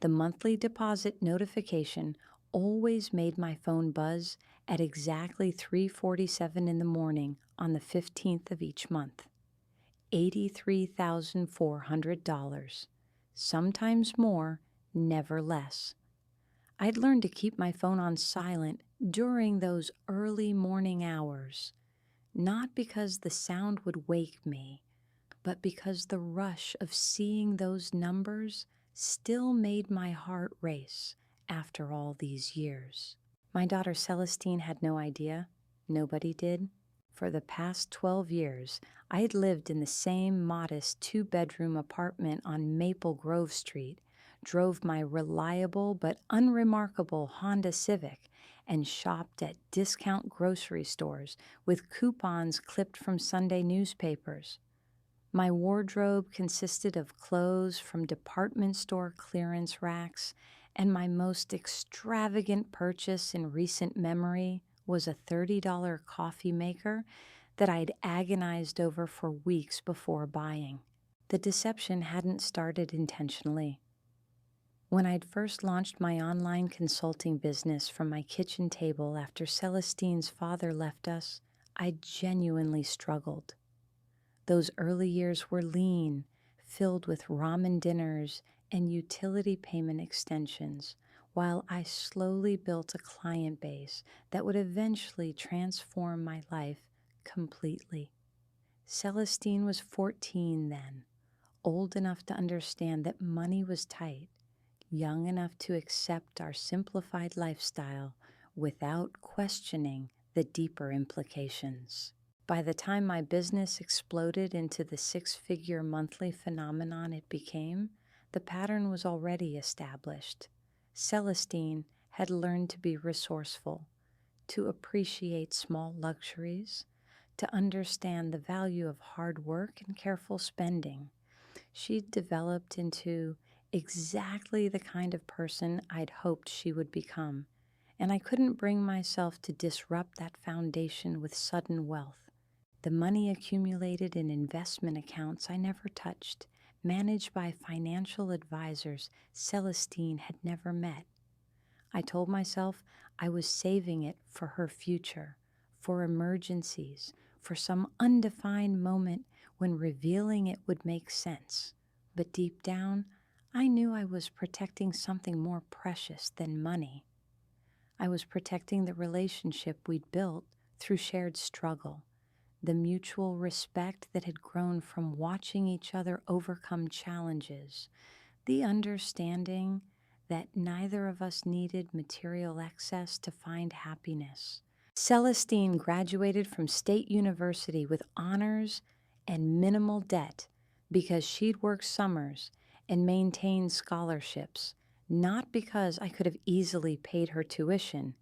The monthly deposit notification always made my phone buzz at exactly 3:47 in the morning on the 15th of each month. $83,400. Sometimes more, never less. I'd learned to keep my phone on silent during those early morning hours, not because the sound would wake me, but because the rush of seeing those numbers still made my heart race after all these years. My daughter Celestine had no idea. Nobody did. For the past 12 years, I had lived in the same modest two-bedroom apartment on Maple Grove Street, drove my reliable but unremarkable Honda Civic, and shopped at discount grocery stores with coupons clipped from Sunday newspapers. My wardrobe consisted of clothes from department store clearance racks, and my most extravagant purchase in recent memory was a $30 coffee maker that I'd agonized over for weeks before buying. The deception hadn't started intentionally. When I'd first launched my online consulting business from my kitchen table after Celestine's father left us, I genuinely struggled. Those early years were lean, filled with ramen dinners and utility payment extensions, while I slowly built a client base that would eventually transform my life completely. Celestine was 14 then, old enough to understand that money was tight, young enough to accept our simplified lifestyle without questioning the deeper implications. By the time my business exploded into the six-figure monthly phenomenon it became, the pattern was already established. Celestine had learned to be resourceful, to appreciate small luxuries, to understand the value of hard work and careful spending. She'd developed into exactly the kind of person I'd hoped she would become, and I couldn't bring myself to disrupt that foundation with sudden wealth. The money accumulated in investment accounts I never touched, managed by financial advisors Celestine had never met. I told myself I was saving it for her future, for emergencies, for some undefined moment when revealing it would make sense. But deep down, I knew I was protecting something more precious than money. I was protecting the relationship we'd built through shared struggle, the mutual respect that had grown from watching each other overcome challenges, the understanding that neither of us needed material excess to find happiness. Celestine graduated from State University with honors and minimal debt because she'd worked summers and maintained scholarships, not because I could have easily paid her tuition.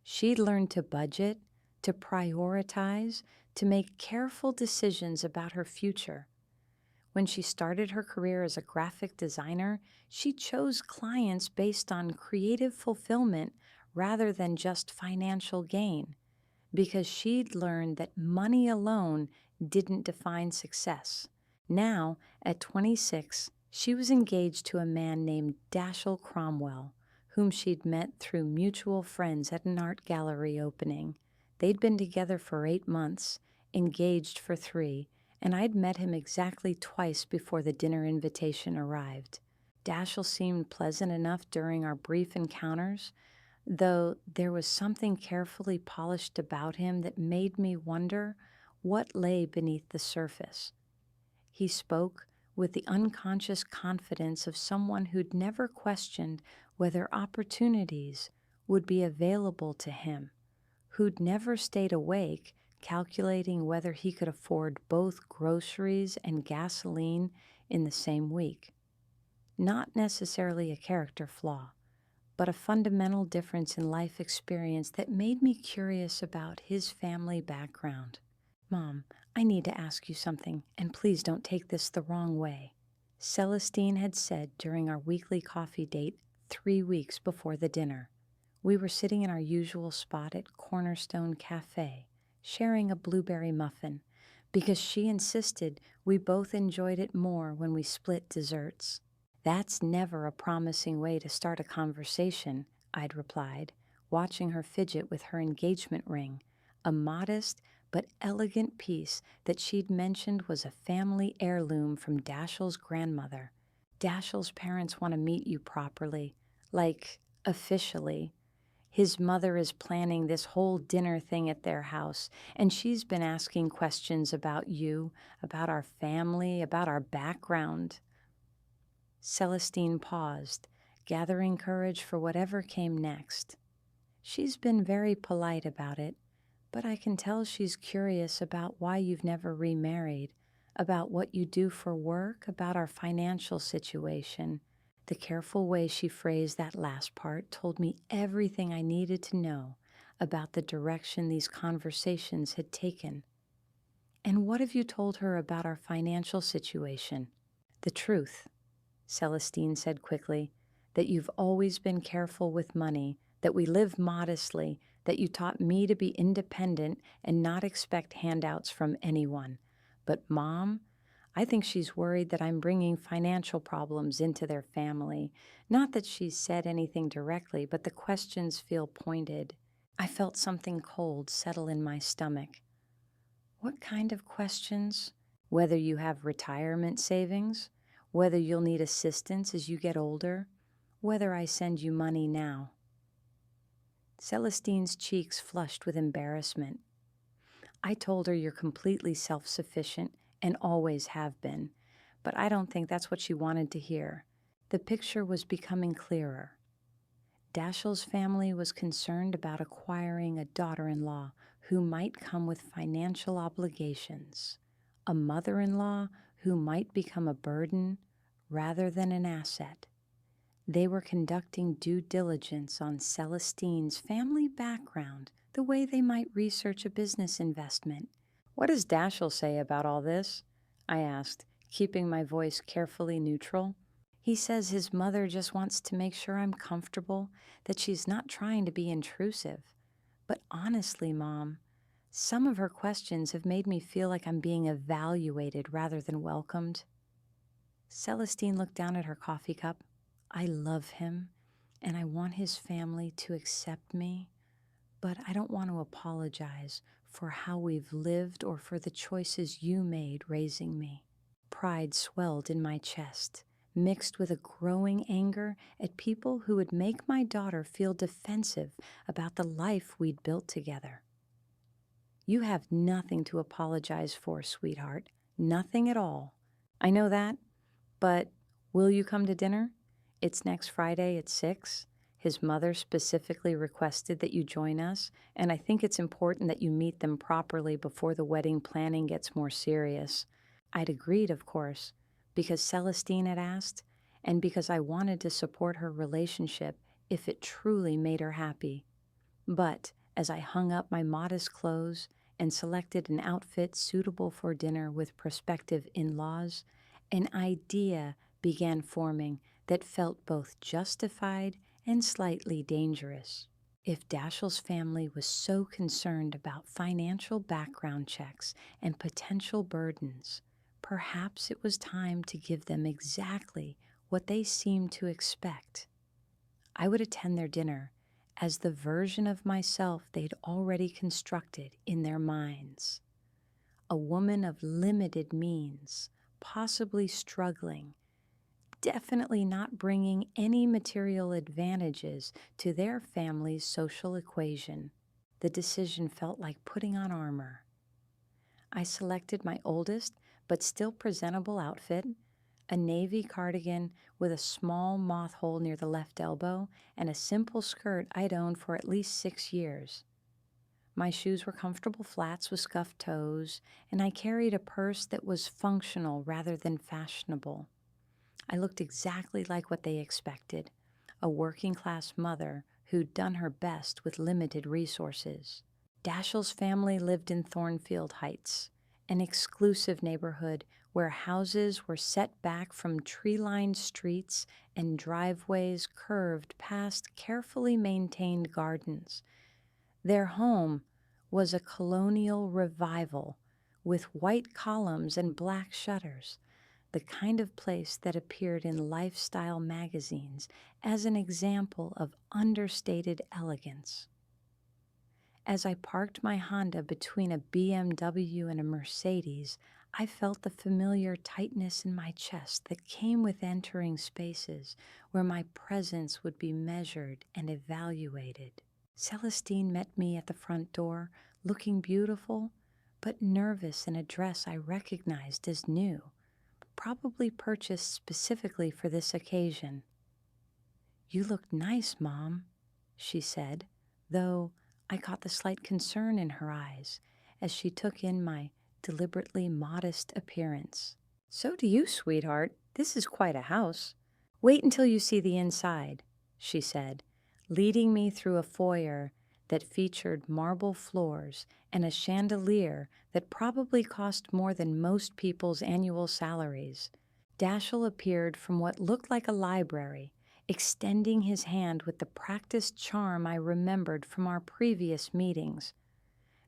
She'd learned to budget, to prioritize, to make careful decisions about her future. When she started her career as a graphic designer, she chose clients based on creative fulfillment rather than just financial gain, because she'd learned that money alone didn't define success. Now, at 26, she was engaged to a man named Dashiell Cromwell, whom she'd met through mutual friends at an art gallery opening. They'd been together for 8 months, engaged for 3, and I'd met him exactly twice before the dinner invitation arrived. Dashiell seemed pleasant enough during our brief encounters, though there was something carefully polished about him that made me wonder what lay beneath the surface. He spoke with the unconscious confidence of someone who'd never questioned whether opportunities would be available to him, who'd never stayed awake calculating whether he could afford both groceries and gasoline in the same week. Not necessarily a character flaw, but a fundamental difference in life experience that made me curious about his family background. "Mom, I need to ask you something, and please don't take this the wrong way," Celestine had said during our weekly coffee date 3 weeks before the dinner. We were sitting in our usual spot at Cornerstone Cafe, sharing a blueberry muffin, because she insisted we both enjoyed it more when we split desserts. That's never a promising way to start a conversation, I'd replied, watching her fidget with her engagement ring, a modest but elegant piece that she'd mentioned was a family heirloom from Dashiell's grandmother. Dashiell's parents want to meet you properly, like officially. His mother is planning this whole dinner thing at their house, and she's been asking questions about you, about our family, about our background. Celestine paused, gathering courage for whatever came next. She's been very polite about it, but I can tell she's curious about why you've never remarried, about what you do for work, about our financial situation. The careful way she phrased that last part told me everything I needed to know about the direction these conversations had taken. And what have you told her about our financial situation? The truth, Celestine said quickly, that you've always been careful with money, that we live modestly, that you taught me to be independent and not expect handouts from anyone. But Mom, I think she's worried that I'm bringing financial problems into their family. Not that she's said anything directly, but the questions feel pointed. I felt something cold settle in my stomach. What kind of questions? Whether you have retirement savings? Whether you'll need assistance as you get older? Whether I send you money now? Celestine's cheeks flushed with embarrassment. I told her you're completely self-sufficient and always have been, but I don't think that's what she wanted to hear. The picture was becoming clearer. Dashiell's family was concerned about acquiring a daughter-in-law who might come with financial obligations, a mother-in-law who might become a burden rather than an asset. They were conducting due diligence on Celestine's family background, the way they might research a business investment. What does Dashiell say about all this? I asked, keeping my voice carefully neutral. He says his mother just wants to make sure I'm comfortable, that she's not trying to be intrusive. But honestly, Mom, some of her questions have made me feel like I'm being evaluated rather than welcomed. Celestine looked down at her coffee cup. I love him, and I want his family to accept me, but I don't want to apologize for how we've lived or for the choices you made raising me. Pride swelled in my chest, mixed with a growing anger at people who would make my daughter feel defensive about the life we'd built together. You have nothing to apologize for, sweetheart. Nothing at all. I know that, but will you come to dinner? It's next Friday at 6. His mother specifically requested that you join us, and I think it's important that you meet them properly before the wedding planning gets more serious. I'd agreed, of course, because Celestine had asked, and because I wanted to support her relationship if it truly made her happy. But as I hung up my modest clothes and selected an outfit suitable for dinner with prospective in-laws, an idea began forming that felt both justified and slightly dangerous. If Dashiell's family was so concerned about financial background checks and potential burdens, perhaps it was time to give them exactly what they seemed to expect. I would attend their dinner as the version of myself they'd already constructed in their minds. A woman of limited means, possibly struggling, definitely not bringing any material advantages to their family's social equation. The decision felt like putting on armor. I selected my oldest but still presentable outfit, a navy cardigan with a small moth hole near the left elbow and a simple skirt I'd owned for at least 6 years. My shoes were comfortable flats with scuffed toes, and I carried a purse that was functional rather than fashionable. I looked exactly like what they expected, a working-class mother who'd done her best with limited resources. Dashiell's family lived in Thornfield Heights, an exclusive neighborhood where houses were set back from tree-lined streets and driveways curved past carefully maintained gardens. Their home was a colonial revival with white columns and black shutters. the kind of place that appeared in lifestyle magazines as an example of understated elegance. As I parked my Honda between a BMW and a Mercedes, I felt the familiar tightness in my chest that came with entering spaces where my presence would be measured and evaluated. Celestine met me at the front door, looking beautiful, but nervous in a dress I recognized as new, probably purchased specifically for this occasion. "You look nice, Mom," she said, though I caught the slight concern in her eyes as she took in my deliberately modest appearance. "So do you, sweetheart. This is quite a house. Wait until you see the inside," she said, leading me through a foyer that featured marble floors and a chandelier that probably cost more than most people's annual salaries. Dashiell appeared from what looked like a library, extending his hand with the practiced charm I remembered from our previous meetings.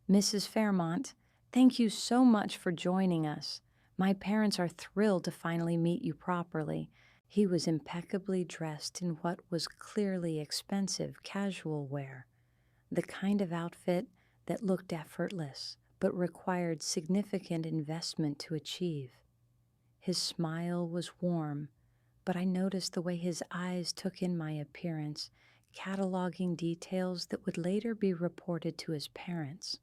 "Mrs. Fairmont, thank you so much for joining us. My parents are thrilled to finally meet you properly." He was impeccably dressed in what was clearly expensive casual wear, the kind of outfit that looked effortless but required significant investment to achieve. His smile was warm, but I noticed the way his eyes took in my appearance, cataloging details that would later be reported to his parents.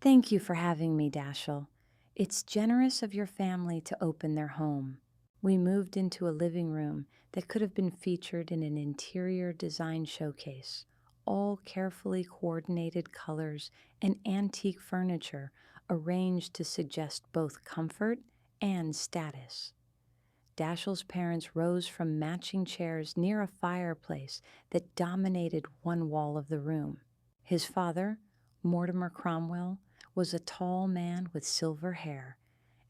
"Thank you for having me, Dashiell. It's generous of your family to open their home." We moved into a living room that could have been featured in an interior design showcase, all carefully coordinated colors and antique furniture arranged to suggest both comfort and status. Dashiell's parents rose from matching chairs near a fireplace that dominated one wall of the room. His father, Mortimer Cromwell, was a tall man with silver hair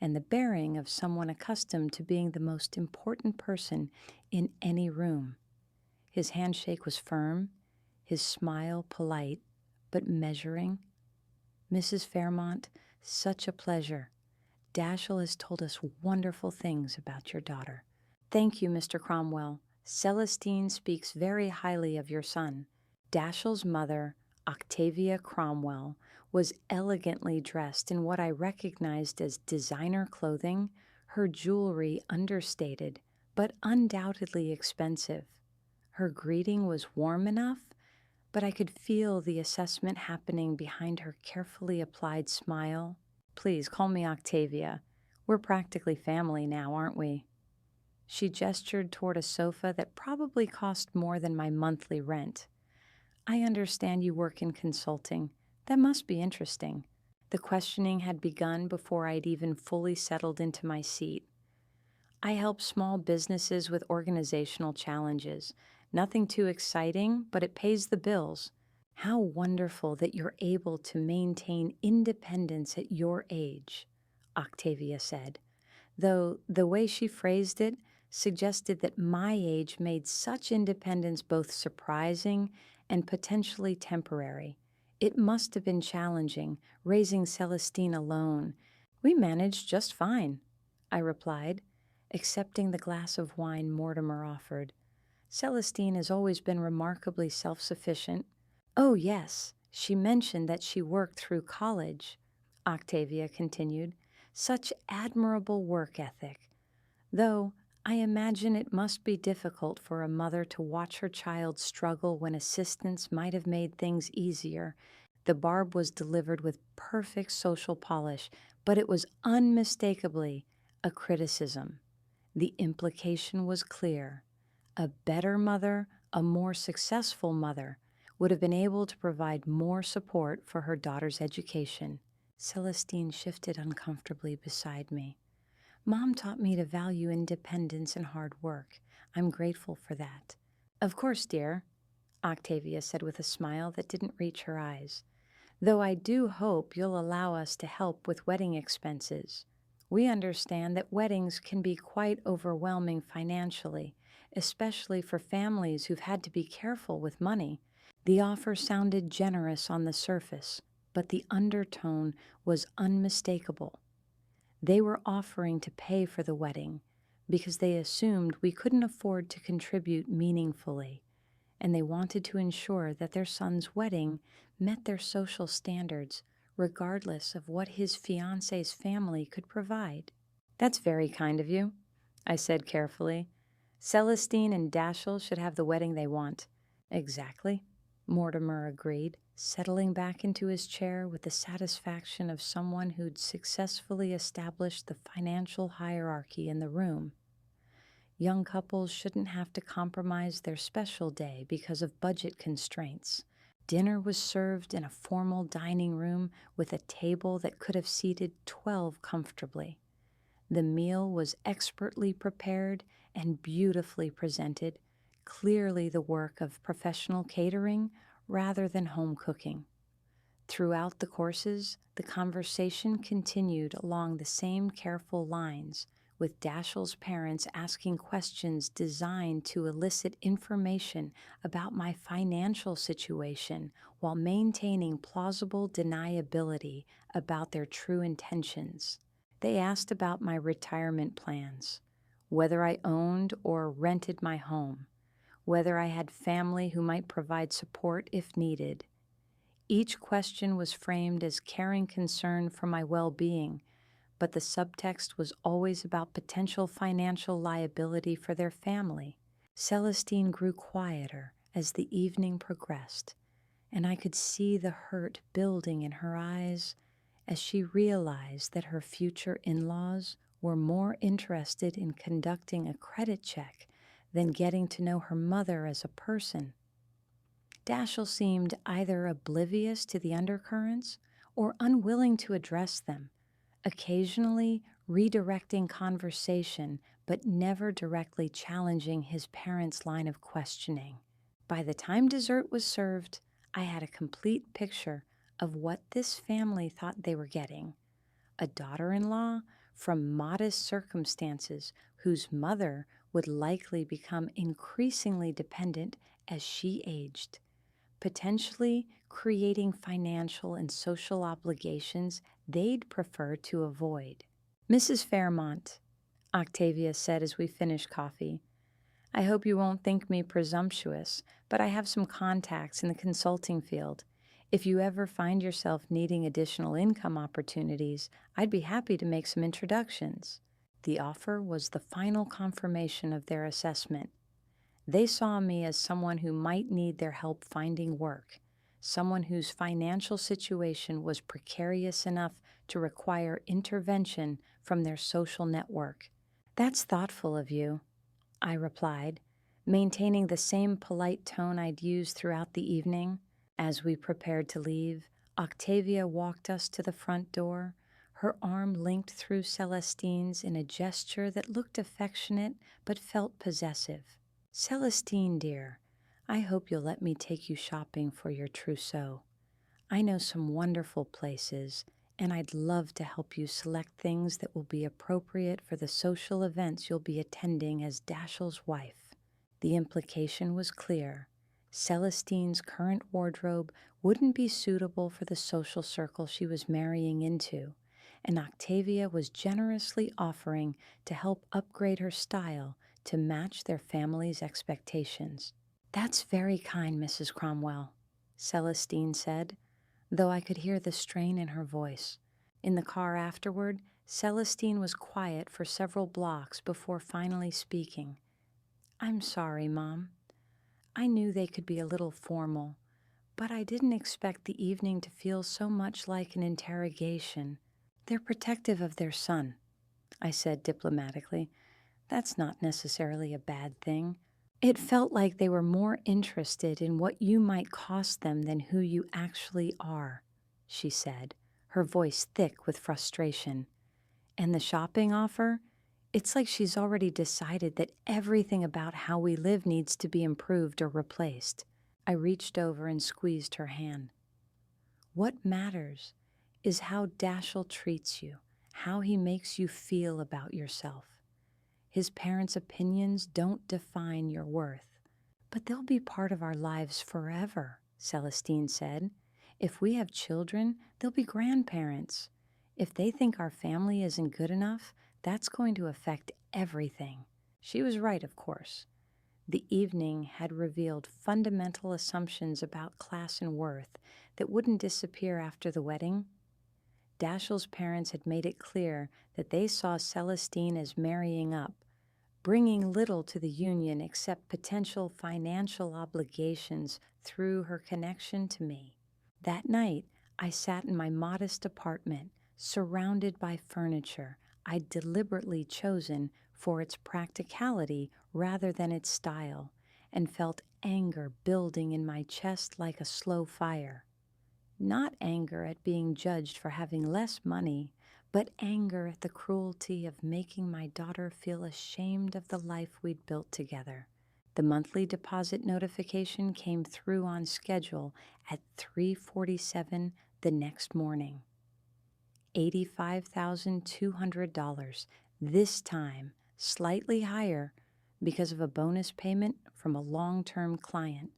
and the bearing of someone accustomed to being the most important person in any room. His handshake was firm, his smile polite, but measuring. "Mrs. Fairmont, such a pleasure. Dashiell has told us wonderful things about your daughter." "Thank you, Mr. Cromwell. Celestine speaks very highly of your son." Dashiell's mother, Octavia Cromwell, was elegantly dressed in what I recognized as designer clothing, her jewelry understated, but undoubtedly expensive. Her greeting was warm enough, but I could feel the assessment happening behind her carefully applied smile. "Please call me Octavia. We're practically family now, aren't we?" She gestured toward a sofa that probably cost more than my monthly rent. "I understand you work in consulting. That must be interesting." The questioning had begun before I'd even fully settled into my seat. "I help small businesses with organizational challenges. Nothing too exciting, but it pays the bills." "How wonderful that you're able to maintain independence at your age," Octavia said, though the way she phrased it suggested that my age made such independence both surprising and potentially temporary. It must have been challenging, raising Celestine alone. "We managed just fine," I replied, accepting the glass of wine Mortimer offered. "Celestine has always been remarkably self-sufficient." "Oh, yes, she mentioned that she worked through college," Octavia continued. "Such admirable work ethic. Though I imagine it must be difficult for a mother to watch her child struggle when assistance might have made things easier." The barb was delivered with perfect social polish, but it was unmistakably a criticism. The implication was clear. A better mother, a more successful mother, would have been able to provide more support for her daughter's education. Celestine shifted uncomfortably beside me. "Mom taught me to value independence and hard work. I'm grateful for that." "Of course, dear," Octavia said with a smile that didn't reach her eyes, "though I do hope you'll allow us to help with wedding expenses. We understand that weddings can be quite overwhelming financially, especially for families who've had to be careful with money." The offer sounded generous on the surface, but the undertone was unmistakable. They were offering to pay for the wedding, because they assumed we couldn't afford to contribute meaningfully, and they wanted to ensure that their son's wedding met their social standards, regardless of what his fiancé's family could provide. That's very kind of you, I said carefully. Celestine and Dashiell should have the wedding they want. Exactly, Mortimer agreed, settling back into his chair with the satisfaction of someone who'd successfully established the financial hierarchy in the room. Young couples shouldn't have to compromise their special day because of budget constraints. Dinner was served in a formal dining room with a table that could have seated 12 comfortably. The meal was expertly prepared and beautifully presented, clearly the work of professional catering rather than home cooking. Throughout the courses, the conversation continued along the same careful lines, with Dashiell's parents asking questions designed to elicit information about my financial situation while maintaining plausible deniability about their true intentions. They asked about my retirement plans, whether I owned or rented my home, whether I had family who might provide support if needed. Each question was framed as caring concern for my well-being, but the subtext was always about potential financial liability for their family. Celestine grew quieter as the evening progressed, and I could see the hurt building in her eyes as she realized that her future in-laws were more interested in conducting a credit check than getting to know her mother as a person. Dashiell seemed either oblivious to the undercurrents or unwilling to address them, occasionally redirecting conversation but never directly challenging his parents' line of questioning. By the time dessert was served, I had a complete picture of what this family thought they were getting: a daughter-in-law from modest circumstances whose mother would likely become increasingly dependent as she aged, potentially creating financial and social obligations they'd prefer to avoid. Mrs. Fairmont, Octavia said as we finished coffee, I hope you won't think me presumptuous, but I have some contacts in the consulting field. If you ever find yourself needing additional income opportunities, I'd be happy to make some introductions. The offer was the final confirmation of their assessment. They saw me as someone who might need their help finding work, someone whose financial situation was precarious enough to require intervention from their social network. That's thoughtful of you, I replied, maintaining the same polite tone I'd used throughout the evening. As we prepared to leave, Octavia walked us to the front door, her arm linked through Celestine's in a gesture that looked affectionate but felt possessive. Celestine, dear, I hope you'll let me take you shopping for your trousseau. I know some wonderful places, and I'd love to help you select things that will be appropriate for the social events you'll be attending as Dashiell's wife. The implication was clear. Celestine's current wardrobe wouldn't be suitable for the social circle she was marrying into, and Octavia was generously offering to help upgrade her style to match their family's expectations. That's very kind, Mrs. Cromwell, Celestine said, though I could hear the strain in her voice. In the car afterward, Celestine was quiet for several blocks before finally speaking. I'm sorry, Mom. I knew they could be a little formal, but I didn't expect the evening to feel so much like an interrogation. They're protective of their son, I said diplomatically. That's not necessarily a bad thing. It felt like they were more interested in what you might cost them than who you actually are, she said, her voice thick with frustration. And the shopping offer? It's like she's already decided that everything about how we live needs to be improved or replaced. I reached over and squeezed her hand. What matters is how Dashiell treats you, how he makes you feel about yourself. His parents' opinions don't define your worth, but they'll be part of our lives forever, Celestine said. If we have children, they'll be grandparents. If they think our family isn't good enough, That's going to affect everything. She was right, of course. The evening had revealed fundamental assumptions about class and worth that wouldn't disappear after the wedding. Dashiell's parents had made it clear that they saw Celestine as marrying up, bringing little to the union except potential financial obligations through her connection to me. That night, I sat in my modest apartment, surrounded by furniture I'd deliberately chosen for its practicality rather than its style, and felt anger building in my chest like a slow fire. Not anger at being judged for having less money, but anger at the cruelty of making my daughter feel ashamed of the life we'd built together. The monthly deposit notification came through on schedule at 3:47 the next morning. $85,200, this time slightly higher because of a bonus payment from a long-term client.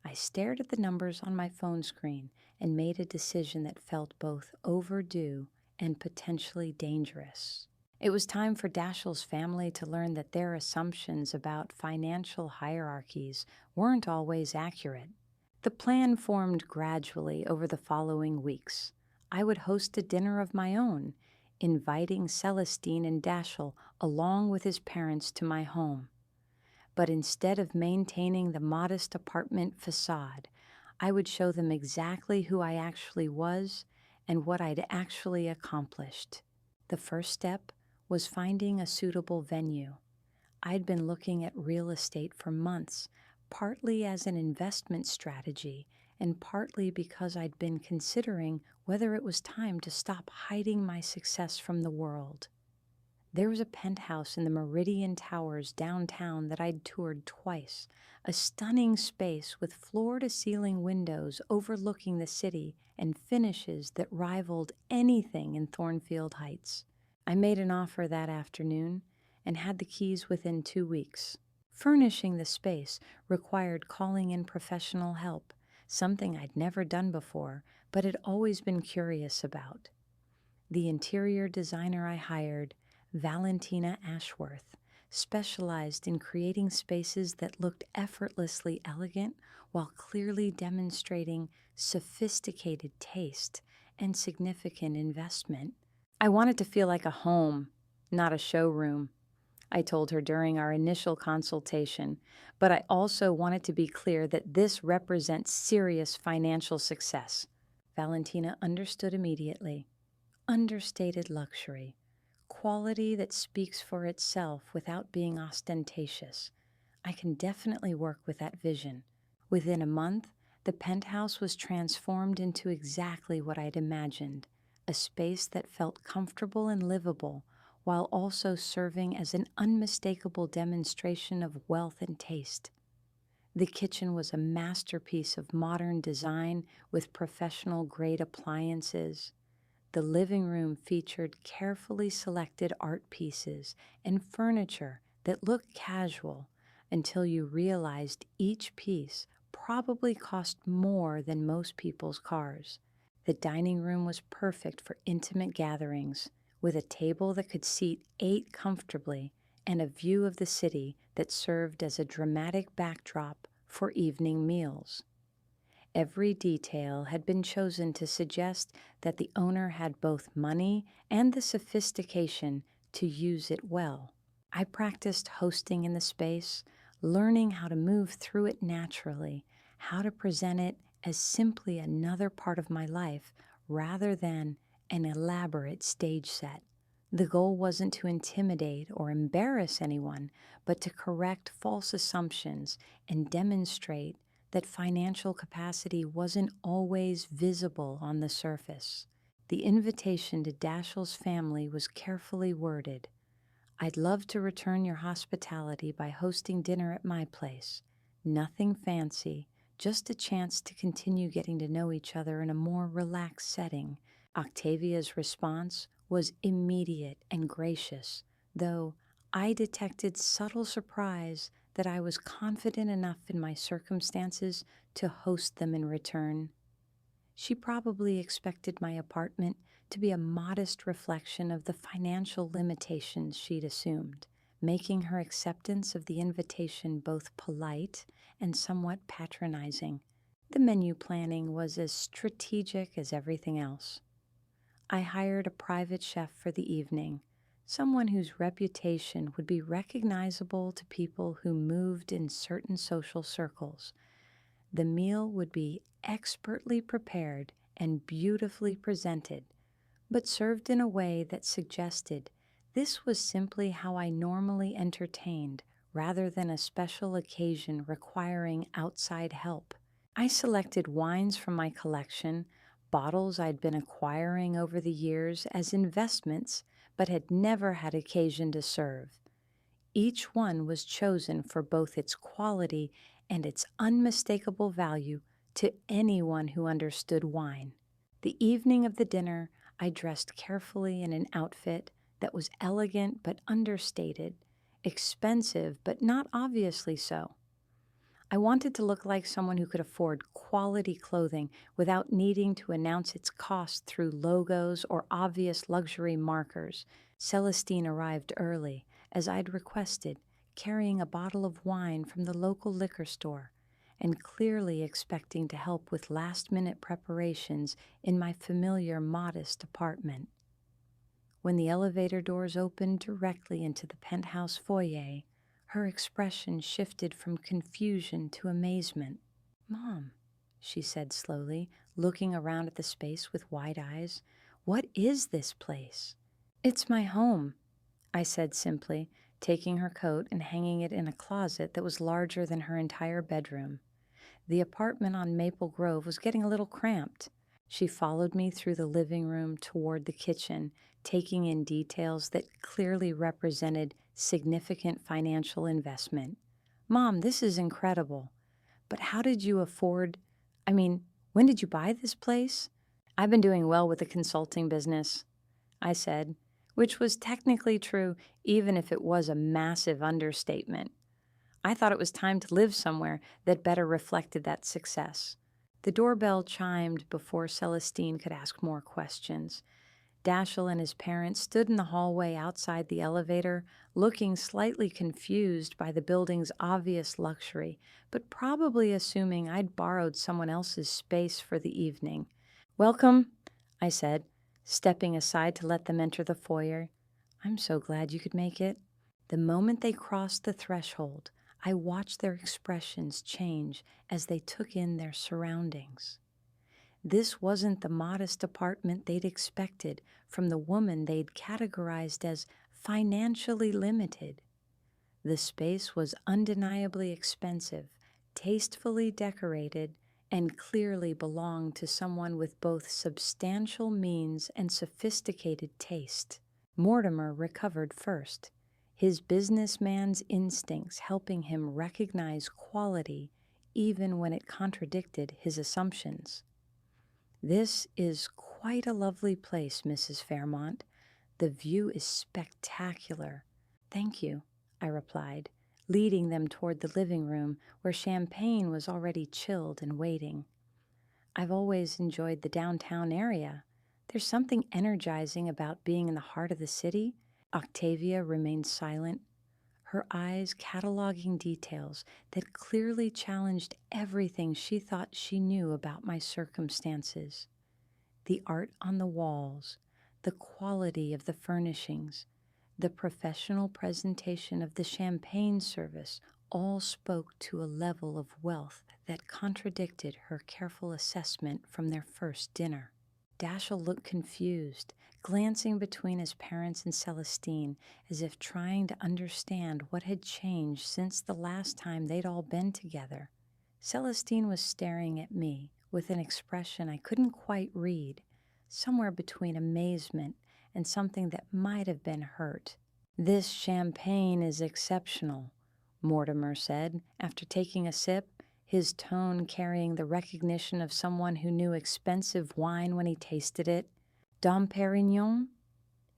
I stared at the numbers on my phone screen and made a decision that felt both overdue and potentially dangerous. It was time for Dashiell's family to learn that their assumptions about financial hierarchies weren't always accurate. The plan formed gradually over the following weeks. I would host a dinner of my own, inviting Celestine and Dashiell along with his parents to my home. But instead of maintaining the modest apartment facade, I would show them exactly who I actually was and what I'd actually accomplished. The first step was finding a suitable venue. I'd been looking at real estate for months, partly as an investment strategy and partly because I'd been considering whether it was time to stop hiding my success from the world. There was a penthouse in the Meridian Towers downtown that I'd toured twice, a stunning space with floor-to-ceiling windows overlooking the city and finishes that rivaled anything in Thornfield Heights. I made an offer that afternoon and had the keys within 2 weeks. Furnishing the space required calling in professional help, something I'd never done before but had always been curious about. The interior designer I hired, Valentina Ashworth, specialized in creating spaces that looked effortlessly elegant while clearly demonstrating sophisticated taste and significant investment. I wanted to feel like a home, not a showroom, I told her during our initial consultation, but I also wanted to be clear that this represents serious financial success. Valentina understood immediately. Understated luxury, quality that speaks for itself without being ostentatious. I can definitely work with that vision. Within a month, the penthouse was transformed into exactly what I'd imagined, a space that felt comfortable and livable, while also serving as an unmistakable demonstration of wealth and taste. The kitchen was a masterpiece of modern design with professional-grade appliances. The living room featured carefully selected art pieces and furniture that looked casual until you realized each piece probably cost more than most people's cars. The dining room was perfect for intimate gatherings, with a table that could seat 8 comfortably and a view of the city that served as a dramatic backdrop for evening meals. Every detail had been chosen to suggest that the owner had both money and the sophistication to use it well. I practiced hosting in the space, learning how to move through it naturally, how to present it as simply another part of my life rather than an elaborate stage set. The goal wasn't to intimidate or embarrass anyone, but to correct false assumptions and demonstrate that financial capacity wasn't always visible on the surface. The invitation to Dashiell's family was carefully worded. I'd love to return your hospitality by hosting dinner at my place. Nothing fancy, just a chance to continue getting to know each other in a more relaxed setting. Octavia's response was immediate and gracious, though I detected subtle surprise that I was confident enough in my circumstances to host them in return. She probably expected my apartment to be a modest reflection of the financial limitations she'd assumed, making her acceptance of the invitation both polite and somewhat patronizing. The menu planning was as strategic as everything else. I hired a private chef for the evening, someone whose reputation would be recognizable to people who moved in certain social circles. The meal would be expertly prepared and beautifully presented, but served in a way that suggested this was simply how I normally entertained rather than a special occasion requiring outside help. I selected wines from my collection, bottles I'd been acquiring over the years as investments but had never had occasion to serve. Each one was chosen for both its quality and its unmistakable value to anyone who understood wine. The evening of the dinner, I dressed carefully in an outfit that was elegant but understated, expensive but not obviously so. I wanted to look like someone who could afford quality clothing without needing to announce its cost through logos or obvious luxury markers. Celestine arrived early, as I'd requested, carrying a bottle of wine from the local liquor store, and clearly expecting to help with last-minute preparations in my familiar modest apartment. When the elevator doors opened directly into the penthouse foyer, her expression shifted from confusion to amazement. "Mom," she said slowly, looking around at the space with wide eyes, "what is this place?" "It's my home," I said simply, taking her coat and hanging it in a closet that was larger than her entire bedroom. The apartment on Maple Grove was getting a little cramped. She followed me through the living room toward the kitchen, taking in details that clearly represented significant financial investment. "Mom, this is incredible. But how did you when did you buy this place?" "I've been doing well with the consulting business," I said, which was technically true even if it was a massive understatement. I thought it was time to live somewhere that better reflected that success. The doorbell chimed before Celestine could ask more questions. Dashiell and his parents stood in the hallway outside the elevator, looking slightly confused by the building's obvious luxury, but probably assuming I'd borrowed someone else's space for the evening. "Welcome," I said, stepping aside to let them enter the foyer. "I'm so glad you could make it." The moment they crossed the threshold, I watched their expressions change as they took in their surroundings. This wasn't the modest apartment they'd expected from the woman they'd categorized as financially limited. The space was undeniably expensive, tastefully decorated, and clearly belonged to someone with both substantial means and sophisticated taste. Mortimer recovered first, his businessman's instincts helping him recognize quality even when it contradicted his assumptions. "This is quite a lovely place, Mrs. Fairmont. The view is spectacular." "Thank you," I replied, leading them toward the living room where champagne was already chilled and waiting. "I've always enjoyed the downtown area. There's something energizing about being in the heart of the city." Octavia remained silent, her eyes cataloging details that clearly challenged everything she thought she knew about my circumstances. The art on the walls, the quality of the furnishings, the professional presentation of the champagne service all spoke to a level of wealth that contradicted her careful assessment from their first dinner. Dashiell looked confused, glancing between his parents and Celestine as if trying to understand what had changed since the last time they'd all been together. Celestine was staring at me with an expression I couldn't quite read, somewhere between amazement and something that might have been hurt. "This champagne is exceptional," Mortimer said after taking a sip, his tone carrying the recognition of someone who knew expensive wine when he tasted it. "Dom Perignon?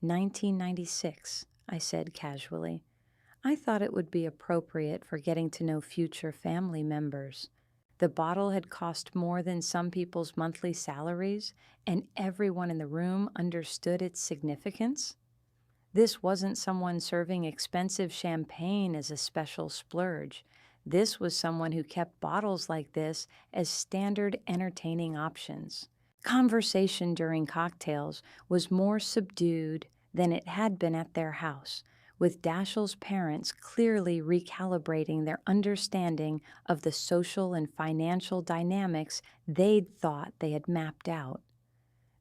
1996, I said casually. I thought it would be appropriate for getting to know future family members. The bottle had cost more than some people's monthly salaries, and everyone in the room understood its significance. This wasn't someone serving expensive champagne as a special splurge. This was someone who kept bottles like this as standard entertaining options. Conversation during cocktails was more subdued than it had been at their house, with Dashiell's parents clearly recalibrating their understanding of the social and financial dynamics they'd thought they had mapped out.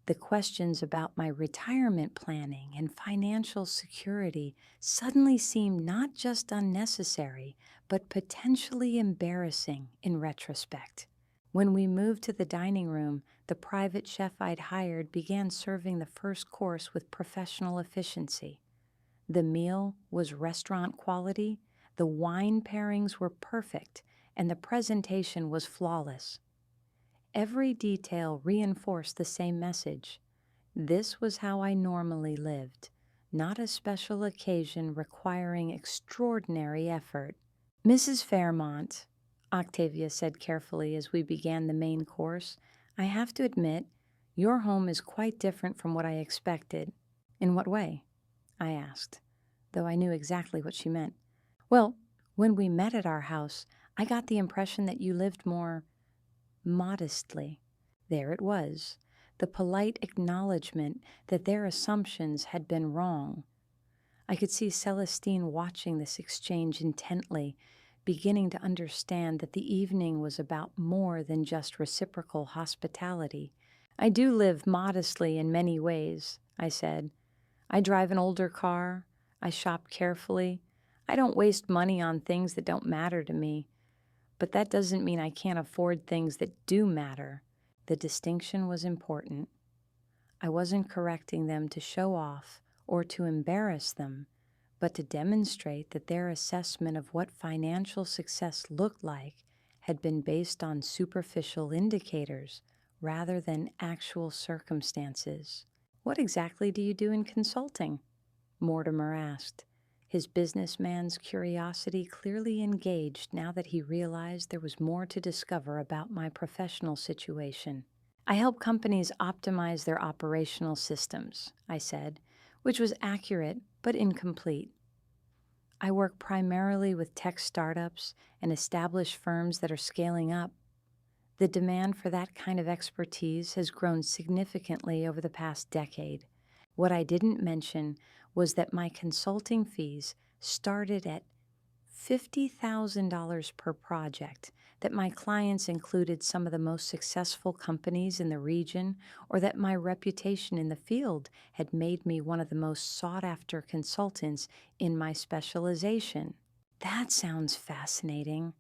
The questions about my retirement planning and financial security suddenly seemed not just unnecessary, but potentially embarrassing in retrospect. When we moved to the dining room, the private chef I'd hired began serving the first course with professional efficiency. The meal was restaurant quality, the wine pairings were perfect, and the presentation was flawless. Every detail reinforced the same message. This was how I normally lived, not a special occasion requiring extraordinary effort. Mrs. Fairmont, Octavia said carefully as we began the main course, I have to admit, your home is quite different from what I expected. In what way? I asked, though I knew exactly what she meant. Well, when we met at our house, I got the impression that you lived more modestly. There it was, the polite acknowledgement that their assumptions had been wrong. I could see Celestine watching this exchange intently, beginning to understand that the evening was about more than just reciprocal hospitality. I do live modestly in many ways, I said. I drive an older car. I shop carefully. I don't waste money on things that don't matter to me. But that doesn't mean I can't afford things that do matter. The distinction was important. I wasn't correcting them to show off or to embarrass them, but to demonstrate that their assessment of what financial success looked like had been based on superficial indicators rather than actual circumstances. What exactly do you do in consulting? Mortimer asked, his businessman's curiosity clearly engaged now that he realized there was more to discover about my professional situation. I help companies optimize their operational systems, I said, which was accurate but incomplete. I work primarily with tech startups and established firms that are scaling up. The demand for that kind of expertise has grown significantly over the past decade. What I didn't mention was that my consulting fees started at $50,000 per project, that my clients included some of the most successful companies in the region, or that my reputation in the field had made me one of the most sought-after consultants in my specialization. That sounds fascinating,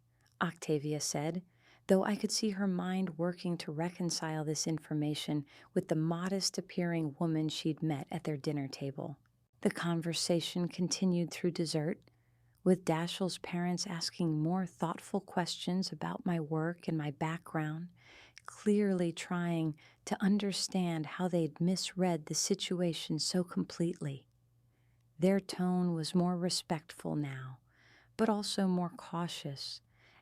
Octavia said, though I could see her mind working to reconcile this information with the modest-appearing woman she'd met at their dinner table. The conversation continued through dessert, with Dashiell's parents asking more thoughtful questions about my work and my background, clearly trying to understand how they'd misread the situation so completely. Their tone was more respectful now, but also more cautious,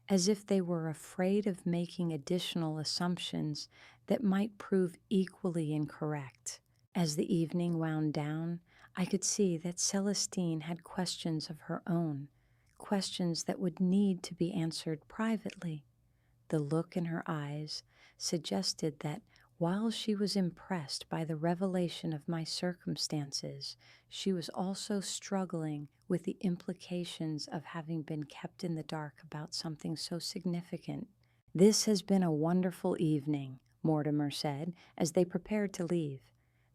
as if they were afraid of making additional assumptions that might prove equally incorrect. As the evening wound down, I could see that Celestine had questions of her own, questions that would need to be answered privately. The look in her eyes suggested that while she was impressed by the revelation of my circumstances, she was also struggling with the implications of having been kept in the dark about something so significant. This has been a wonderful evening, Mortimer said as they prepared to leave.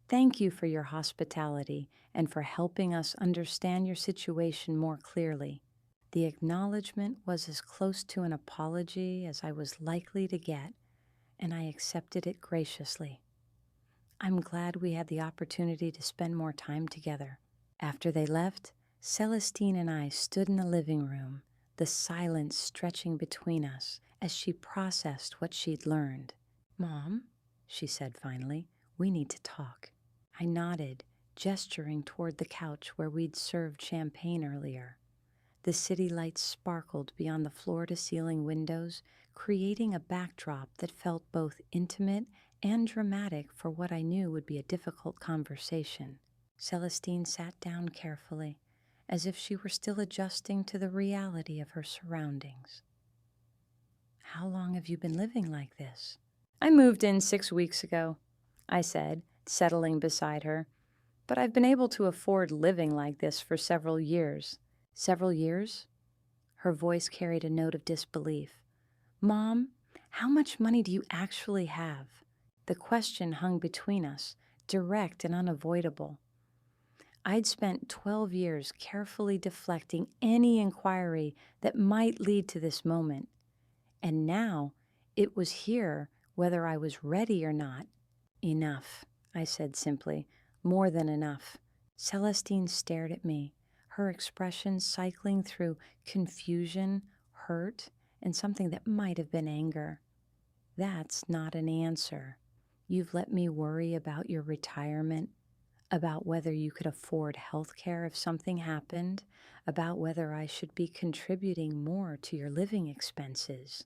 Thank you for your hospitality and for helping us understand your situation more clearly. The acknowledgement was as close to an apology as I was likely to get, and I accepted it graciously. I'm glad we had the opportunity to spend more time together. After they left, Celestine and I stood in the living room, the silence stretching between us as she processed what she'd learned. Mom, she said finally, we need to talk. I nodded, gesturing toward the couch where we'd served champagne earlier. The city lights sparkled beyond the floor-to-ceiling windows, creating a backdrop that felt both intimate and dramatic for what I knew would be a difficult conversation. Celestine sat down carefully, as if she were still adjusting to the reality of her surroundings. "How long have you been living like this?" "I moved in 6 weeks ago," I said, settling beside her. "But I've been able to afford living like this for several years." "Several years?" Her voice carried a note of disbelief. "Mom, how much money do you actually have?" The question hung between us, direct and unavoidable. I'd spent 12 years carefully deflecting any inquiry that might lead to this moment. And now it was here, whether I was ready or not. "Enough," I said simply. "More than enough." Celestine stared at me, her expression cycling through confusion, hurt, and something that might have been anger. "That's not an answer. You've let me worry about your retirement, about whether you could afford health care if something happened, about whether I should be contributing more to your living expenses.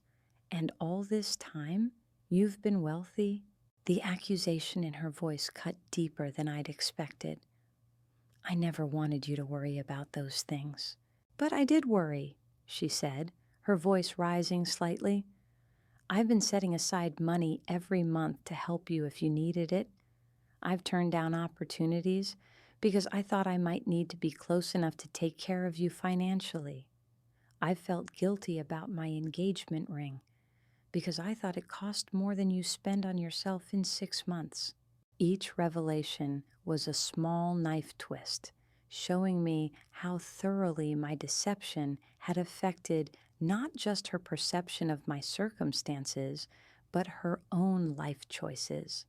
And all this time, you've been wealthy?" The accusation in her voice cut deeper than I'd expected. "I never wanted you to worry about those things." "But I did worry," she said, her voice rising slightly. "I've been setting aside money every month to help you if you needed it. I've turned down opportunities because I thought I might need to be close enough to take care of you financially. I've felt guilty about my engagement ring because I thought it cost more than you spend on yourself in 6 months." Each revelation was a small knife twist, showing me how thoroughly my deception had affected not just her perception of my circumstances, but her own life choices.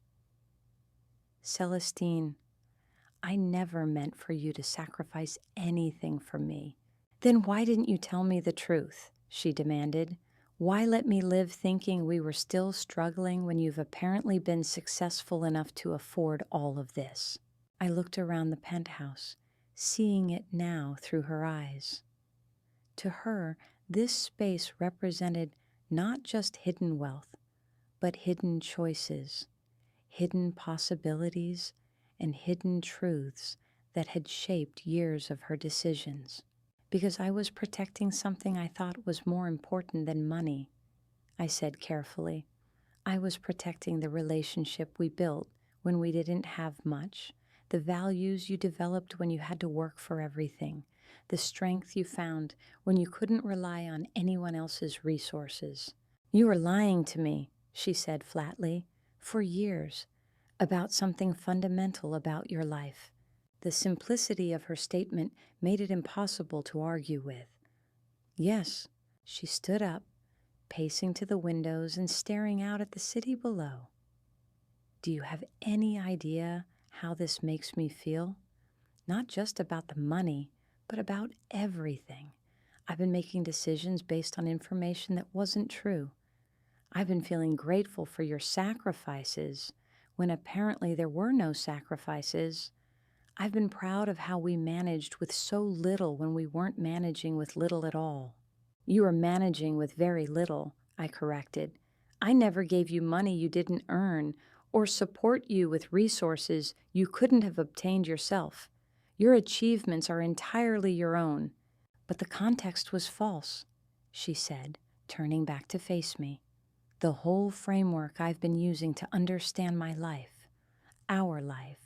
"Celestine, I never meant for you to sacrifice anything for me." "Then why didn't you tell me the truth?" she demanded. "Why let me live thinking we were still struggling when you've apparently been successful enough to afford all of this?" I looked around the penthouse, seeing it now through her eyes. To her, this space represented not just hidden wealth, but hidden choices, hidden possibilities, and hidden truths that had shaped years of her decisions. "Because I was protecting something I thought was more important than money," I said carefully. "I was protecting the relationship we built when we didn't have much, the values you developed when you had to work for everything, the strength you found when you couldn't rely on anyone else's resources." "You were lying to me," she said flatly, "for years, about something fundamental about your life." The simplicity of her statement made it impossible to argue with. "Yes." She stood up, pacing to the windows and staring out at the city below. "Do you have any idea how this makes me feel? Not just about the money, but about everything. I've been making decisions based on information that wasn't true. I've been feeling grateful for your sacrifices when apparently there were no sacrifices. I've been proud of how we managed with so little when we weren't managing with little at all." "You were managing with very little," I corrected. "I never gave you money you didn't earn or support you with resources you couldn't have obtained yourself. Your achievements are entirely your own." "But the context was false," she said, turning back to face me. "The whole framework I've been using to understand my life, our life,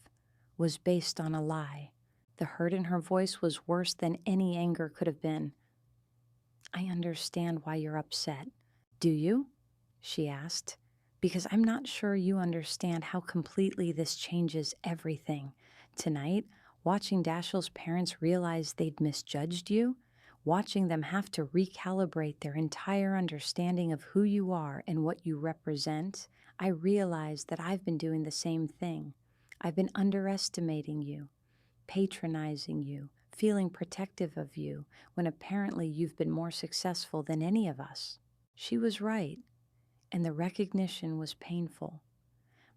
was based on a lie." The hurt in her voice was worse than any anger could have been. "I understand why you're upset." "Do you?" she asked. "Because I'm not sure you understand how completely this changes everything. Tonight, watching Dashiell's parents realize they'd misjudged you, watching them have to recalibrate their entire understanding of who you are and what you represent, I realized that I've been doing the same thing. I've been underestimating you, patronizing you, feeling protective of you, when apparently you've been more successful than any of us." She was right, and the recognition was painful.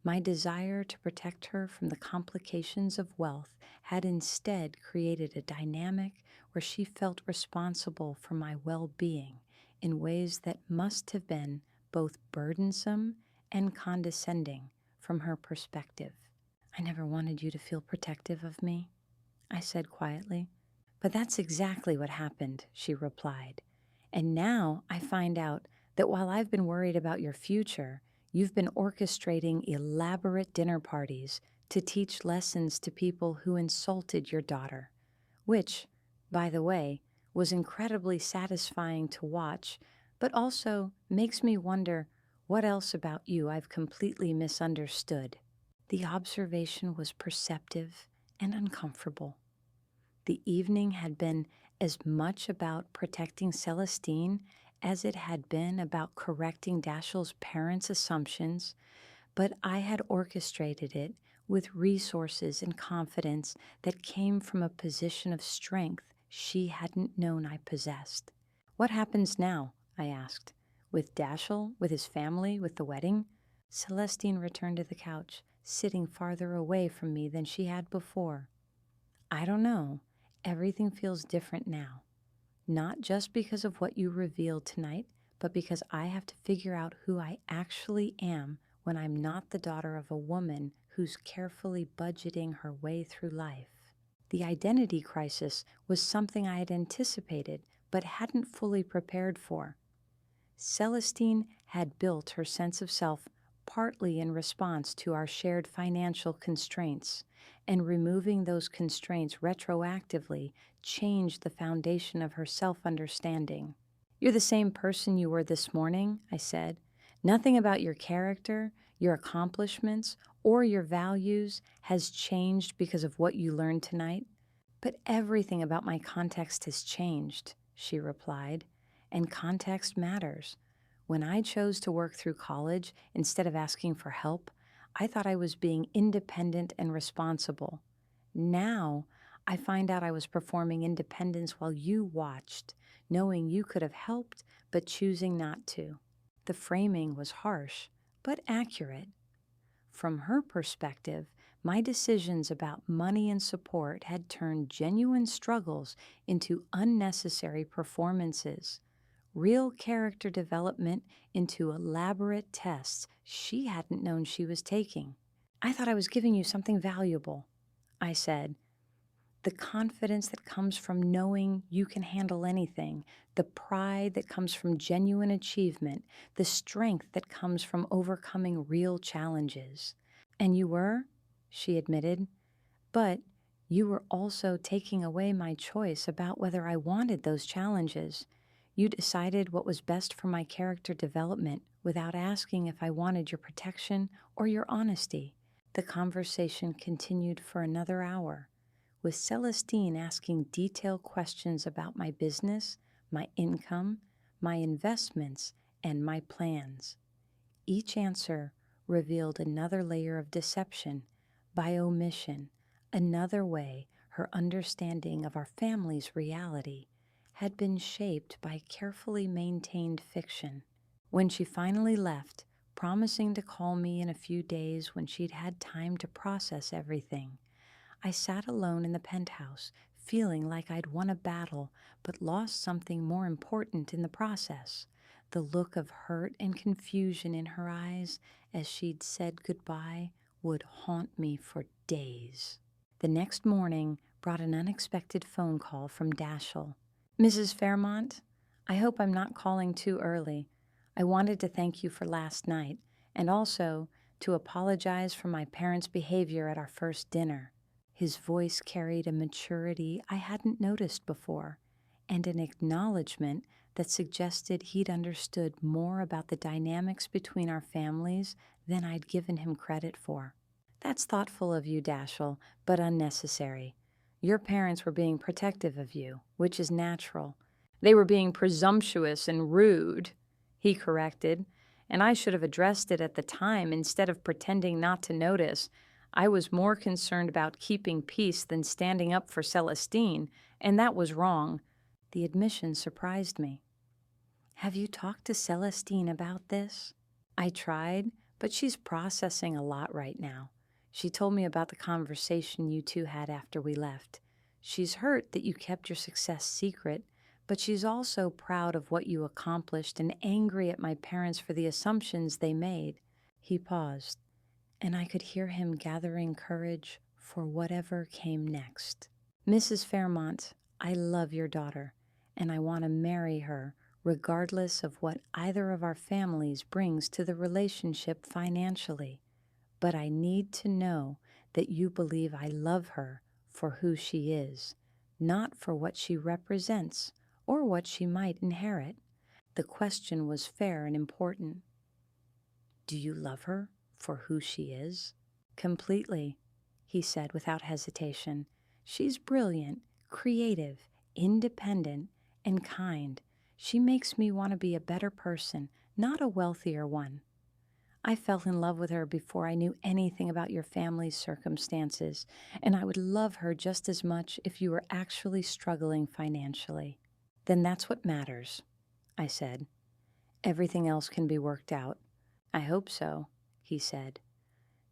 My desire to protect her from the complications of wealth had instead created a dynamic where she felt responsible for my well-being in ways that must have been both burdensome and condescending from her perspective. "I never wanted you to feel protective of me," I said quietly. "But that's exactly what happened," she replied. "And now I find out that while I've been worried about your future, you've been orchestrating elaborate dinner parties to teach lessons to people who insulted your daughter, which, by the way, was incredibly satisfying to watch, but also makes me wonder what else about you I've completely misunderstood." The observation was perceptive and uncomfortable. The evening had been as much about protecting Celestine as it had been about correcting Dashiell's parents' assumptions, but I had orchestrated it with resources and confidence that came from a position of strength she hadn't known I possessed. "What happens now?" I asked. "With Dashiell, with his family, with the wedding?" Celestine returned to the couch, sitting farther away from me than she had before. "I don't know. Everything feels different now. Not just because of what you revealed tonight, but because I have to figure out who I actually am when I'm not the daughter of a woman who's carefully budgeting her way through life." The identity crisis was something I had anticipated but hadn't fully prepared for. Celestine had built her sense of self partly in response to our shared financial constraints, and removing those constraints retroactively changed the foundation of her self-understanding. "You're the same person you were this morning," I said. "Nothing about your character, your accomplishments, or your values has changed because of what you learned tonight." "But everything about my context has changed," she replied, "and context matters. When I chose to work through college instead of asking for help, I thought I was being independent and responsible. Now, I find out I was performing independence while you watched, knowing you could have helped but choosing not to." The framing was harsh, but accurate. From her perspective, my decisions about money and support had turned genuine struggles into unnecessary performances, real character development into elaborate tests she hadn't known she was taking. "I thought I was giving you something valuable," I said. "The confidence that comes from knowing you can handle anything, the pride that comes from genuine achievement, the strength that comes from overcoming real challenges." "And you were," she admitted, "but you were also taking away my choice about whether I wanted those challenges. You decided what was best for my character development without asking if I wanted your protection or your honesty." The conversation continued for another hour, with Celestine asking detailed questions about my business, my income, my investments, and my plans. Each answer revealed another layer of deception by omission, another way her understanding of our family's reality had been shaped by carefully maintained fiction. When she finally left, promising to call me in a few days when she'd had time to process everything, I sat alone in the penthouse, feeling like I'd won a battle but lost something more important in the process. The look of hurt and confusion in her eyes as she'd said goodbye would haunt me for days. The next morning brought an unexpected phone call from Dashiell. "Mrs. Fairmont, I hope I'm not calling too early. I wanted to thank you for last night, and also to apologize for my parents' behavior at our first dinner." His voice carried a maturity I hadn't noticed before, and an acknowledgement that suggested he'd understood more about the dynamics between our families than I'd given him credit for. "That's thoughtful of you, Dashiell, but unnecessary. Your parents were being protective of you, which is natural." "They were being presumptuous and rude," he corrected, "and I should have addressed it at the time instead of pretending not to notice. I was more concerned about keeping peace than standing up for Celestine, and that was wrong." The admission surprised me. "Have you talked to Celestine about this?" I tried, but she's processing a lot right now. She told me about the conversation you two had after we left. She's hurt that you kept your success secret, but she's also proud of what you accomplished and angry at my parents for the assumptions they made. He paused, and I could hear him gathering courage for whatever came next. Mrs. Fairmont, I love your daughter, and I want to marry her regardless of what either of our families brings to the relationship financially. But I need to know that you believe I love her for who she is, not for what she represents or what she might inherit. The question was fair and important. Do you love her for who she is? Completely, he said without hesitation. She's brilliant, creative, independent, and kind. She makes me want to be a better person, not a wealthier one. I fell in love with her before I knew anything about your family's circumstances, and I would love her just as much if you were actually struggling financially. Then that's what matters, I said. Everything else can be worked out. I hope so, he said,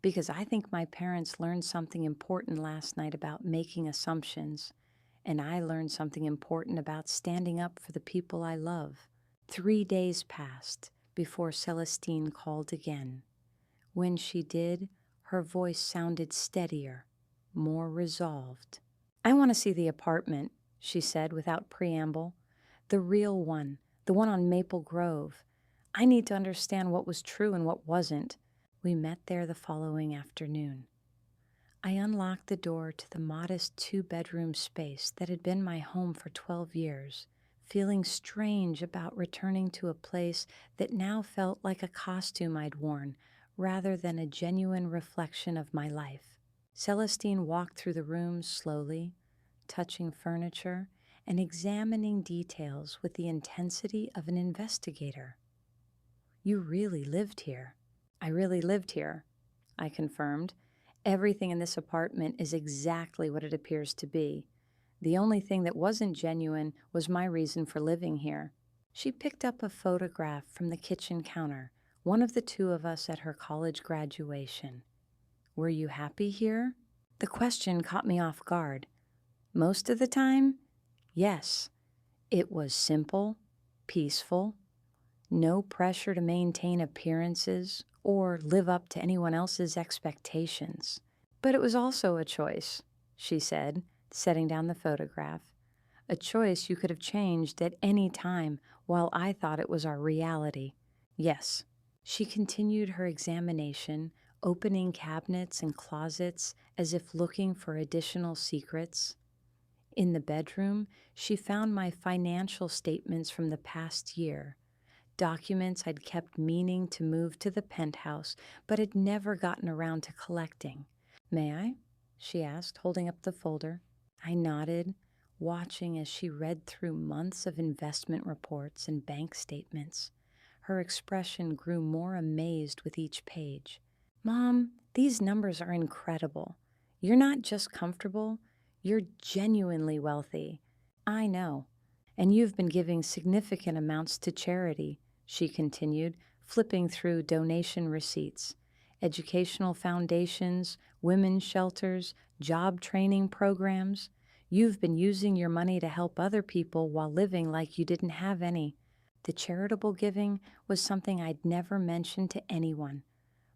because I think my parents learned something important last night about making assumptions, and I learned something important about standing up for the people I love. 3 days passed before Celestine called again. When she did, her voice sounded steadier, more resolved. I want to see the apartment, she said without preamble. The real one, the one on Maple Grove. I need to understand what was true and what wasn't. We met there the following afternoon. I unlocked the door to the modest 2-bedroom space that had been my home for 12 years, feeling strange about returning to a place that now felt like a costume I'd worn rather than a genuine reflection of my life. Celestine walked through the room slowly, touching furniture and examining details with the intensity of an investigator. You really lived here. I really lived here, I confirmed. Everything in this apartment is exactly what it appears to be. The only thing that wasn't genuine was my reason for living here. She picked up a photograph from the kitchen counter, one of the two of us at her college graduation. Were you happy here? The question caught me off guard. Most of the time, yes. It was simple, peaceful, no pressure to maintain appearances or live up to anyone else's expectations. But it was also a choice, she said, setting down the photograph. A choice you could have changed at any time while I thought it was our reality. Yes. She continued her examination, opening cabinets and closets as if looking for additional secrets. In the bedroom, she found my financial statements from the past year, documents I'd kept meaning to move to the penthouse but had never gotten around to collecting. May I? She asked, holding up the folder. I nodded, watching as she read through months of investment reports and bank statements. Her expression grew more amazed with each page. Mom, these numbers are incredible. You're not just comfortable, you're genuinely wealthy. I know. And you've been giving significant amounts to charity, she continued, flipping through donation receipts. Educational foundations, women's shelters, job training programs. You've been using your money to help other people while living like you didn't have any. The charitable giving was something I'd never mentioned to anyone.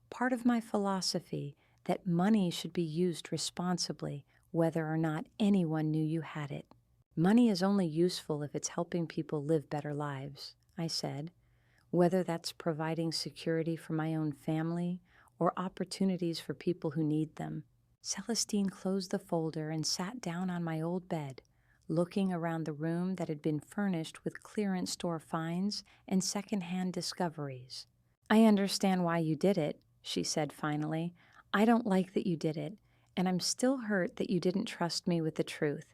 Part of my philosophy that money should be used responsibly, whether or not anyone knew you had it. Money is only useful if it's helping people live better lives, I said, whether that's providing security for my own family or opportunities for people who need them. Celestine closed the folder and sat down on my old bed, looking around the room that had been furnished with clearance store finds and secondhand discoveries. I understand why you did it, she said finally. I don't like that you did it, and I'm still hurt that you didn't trust me with the truth.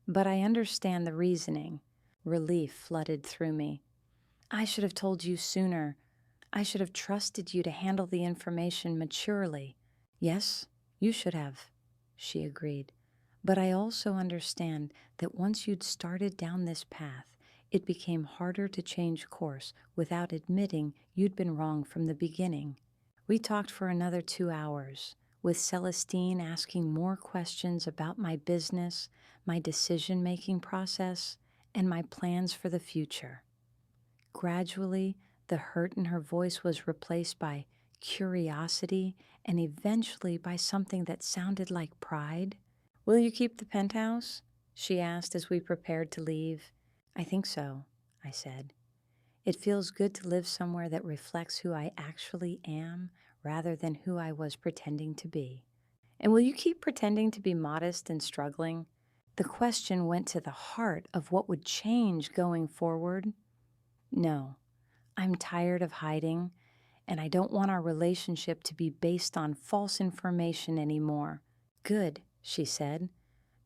But I understand the reasoning. Relief flooded through me. I should have told you sooner. I should have trusted you to handle the information maturely. Yes, you should have, she agreed. But I also understand that once you'd started down this path, it became harder to change course without admitting you'd been wrong from the beginning. We talked for another 2 hours, with Celestine asking more questions about my business, my decision making process, and my plans for the future. Gradually, the hurt in her voice was replaced by curiosity and eventually by something that sounded like pride. "Will you keep the penthouse?" she asked as we prepared to leave. "I think so," I said. "It feels good to live somewhere that reflects who I actually am rather than who I was pretending to be." "And will you keep pretending to be modest and struggling?" The question went to the heart of what would change going forward. "No, I'm tired of hiding, and I don't want our relationship to be based on false information anymore." "Good," she said,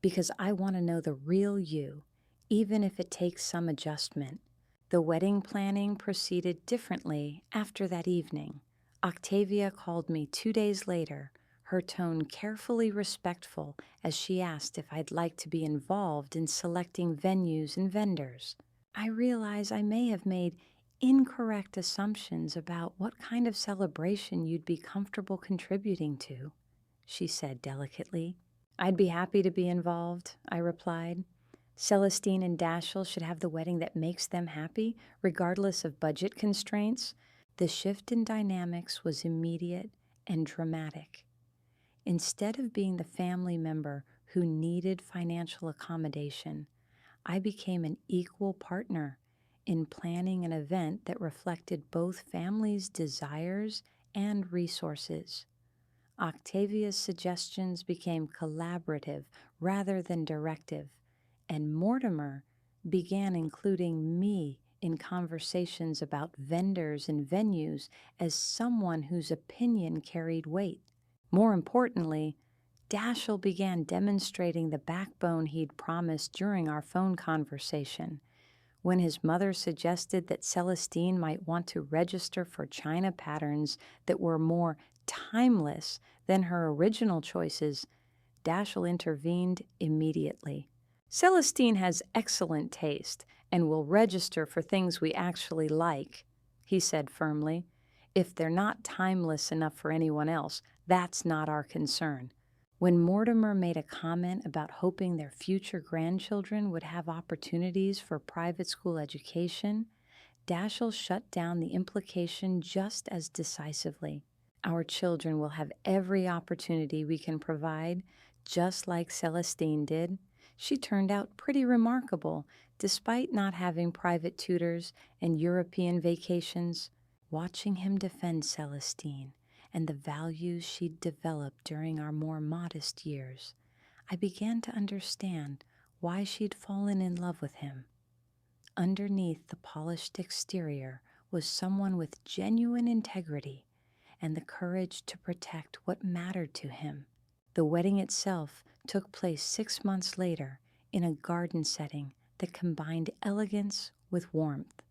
"because I want to know the real you, even if it takes some adjustment." The wedding planning proceeded differently after that evening. Octavia called me 2 days later, her tone carefully respectful as she asked if I'd like to be involved in selecting venues and vendors. "I realize I may have made incorrect assumptions about what kind of celebration you'd be comfortable contributing to," she said delicately. "I'd be happy to be involved," I replied. "Celestine and Dashiell should have the wedding that makes them happy, regardless of budget constraints." The shift in dynamics was immediate and dramatic. Instead of being the family member who needed financial accommodation, I became an equal partner in planning an event that reflected both families' desires and resources. Octavia's suggestions became collaborative rather than directive, and Mortimer began including me in conversations about vendors and venues as someone whose opinion carried weight. More importantly, Dashiell began demonstrating the backbone he'd promised during our phone conversation. When his mother suggested that Celestine might want to register for china patterns that were more timeless than her original choices, Dashiell intervened immediately. "Celestine has excellent taste and will register for things we actually like," he said firmly. "If they're not timeless enough for anyone else, that's not our concern." When Mortimer made a comment about hoping their future grandchildren would have opportunities for private school education, Dashiell shut down the implication just as decisively. "Our children will have every opportunity we can provide, just like Celestine did. She turned out pretty remarkable, despite not having private tutors and European vacations." Watching him defend Celestine and the values she'd developed during our more modest years, I began to understand why she'd fallen in love with him. Underneath the polished exterior was someone with genuine integrity and the courage to protect what mattered to him. The wedding itself took place 6 months later in a garden setting that combined elegance with warmth.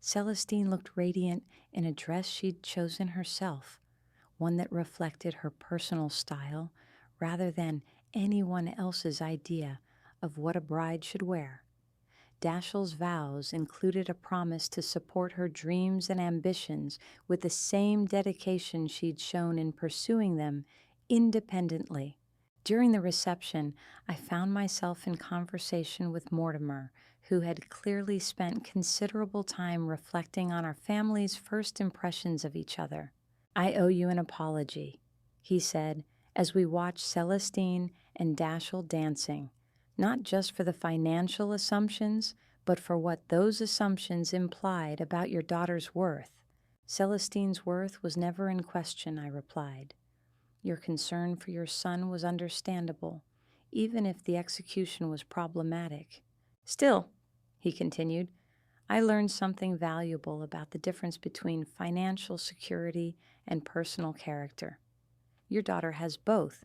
Celestine looked radiant in a dress she'd chosen herself, one that reflected her personal style rather than anyone else's idea of what a bride should wear. Dashiell's vows included a promise to support her dreams and ambitions with the same dedication she'd shown in pursuing them independently. During the reception, I found myself in conversation with Mortimer, who had clearly spent considerable time reflecting on our family's first impressions of each other. "I owe you an apology," he said, as we watched Celestine and Dashiell dancing, "not just for the financial assumptions, but for what those assumptions implied about your daughter's worth." "Celestine's worth was never in question," I replied. "Your concern for your son was understandable, even if the execution was problematic. Still," he continued, "I learned something valuable about the difference between financial security and personal character. Your daughter has both,